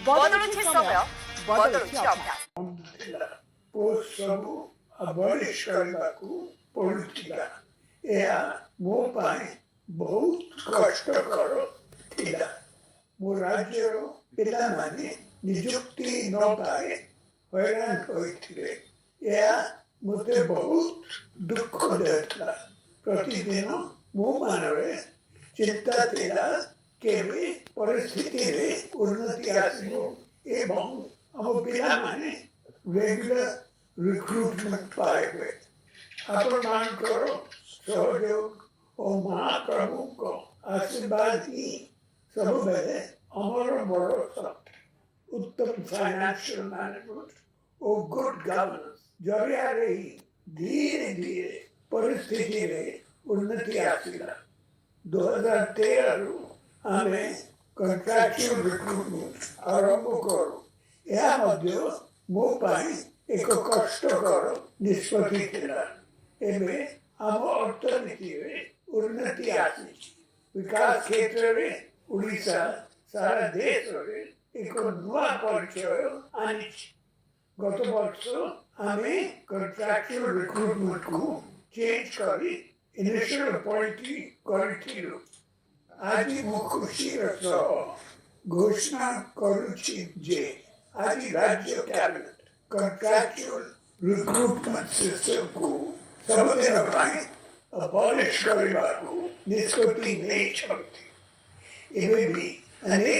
ବଦଳୁଛି ସମୟ, ବଦଳୁଛି ଅଭ୍ୟାସ। ଥିଲା ପୋଷ୍ଟ ସବୁ ଆବଲିଶ କରିବାକୁ ପଡୁଥିଲା। ଏହା ମୋ ପାଇଁ ବହୁତ କଷ୍ଟକର ଥିଲା। ମୋ ରାଜ୍ୟର ପିଲାମାନେ ନିଯୁକ୍ତି ନ ପାଇ ହଇରାଣ ହୋଇଥିଲେ। ଏହା ମୋତେ ବହୁତ ଦୁଃଖ ଦେଉଥିଲା। ପ୍ରତିଦିନ ମୋ ମନରେ ଚିନ୍ତା ଥିଲା କେବେ ପରିସ୍ଥିତିରେ ଉନ୍ନତି ଆସିବ ଏବଂ ଆମ ପିଲାମାନେ ରେଗୁଲାର ରିକ୍ରୁଟମେଣ୍ଟ ପାଇବେ। ଆପଣମାନଙ୍କର ସହଯୋଗ ଓ ମହାପ୍ରଭୁଙ୍କ ଆଶୀର୍ବାଦ ହିଁ ସବୁବେଳେ ଆମର ବଡ଼ ଶକ୍ତି। ଉତ୍ତମ ଫାଇନାନ୍ସିଆଲ ମ୍ୟାନେଜମେଣ୍ଟ ଓ ଗୁଡ୍ ଗଭର୍ଣ୍ଣାନ୍ସ ଜରିଆରେ ହିଁ ଧୀରେ ଧୀରେ ପରିସ୍ଥିତିରେ ଉନ୍ନତି ଆସିଲା। 2013ରୁ ଆମେ କଣ୍ଟ୍ରାକ୍ଚୁଆଲ ରିକ୍ରୁଟମେଣ୍ଟ ଆରମ୍ଭ କରୁ। ଏହା ମଧ୍ୟ ମୋ ପାଇଁ ଏକ କଷ୍ଟକର ନିଷ୍ପତ୍ତି ଥିଲା। ଏବେ ଆମ ଅର୍ଥନୀତିରେ ଉନ୍ନତି ଆସିଛି। ବିକାଶ କ୍ଷେତ୍ରରେ ଓଡ଼ିଶା ସାରା ଦେଶରେ ଏକ ନୂଆ ପରିଚୟ ଆଣିଛି। ଗତ ବର୍ଷ ଆମେ କଣ୍ଟ୍ରାକ୍ଚୁଆଲ ରିକ୍ରୁଟମେଣ୍ଟକୁ ଚେଞ୍ଜ କରି ଇନିସିଆଲ ଅପଏଣ୍ଟି କରିଥିଲୁ। ଆଜି ମୁଁ ଖୁସିର ସହ ଘୋଷଣା କରୁଛି ଯେ ଆଜି ରାଜ୍ୟ କ୍ୟାବିନେଟ କଣ୍ଟ୍ରାକ୍ଚୁଆଲ ରିକ୍ରୁଟମେଣ୍ଟ ସିଷ୍ଟମକୁ ସବୁଦିନ ପାଇଁ abolish କରିବାକୁ ନିଷ୍ପତ୍ତି ନେଇଛନ୍ତି। ଏବେ ବି ଅନେକ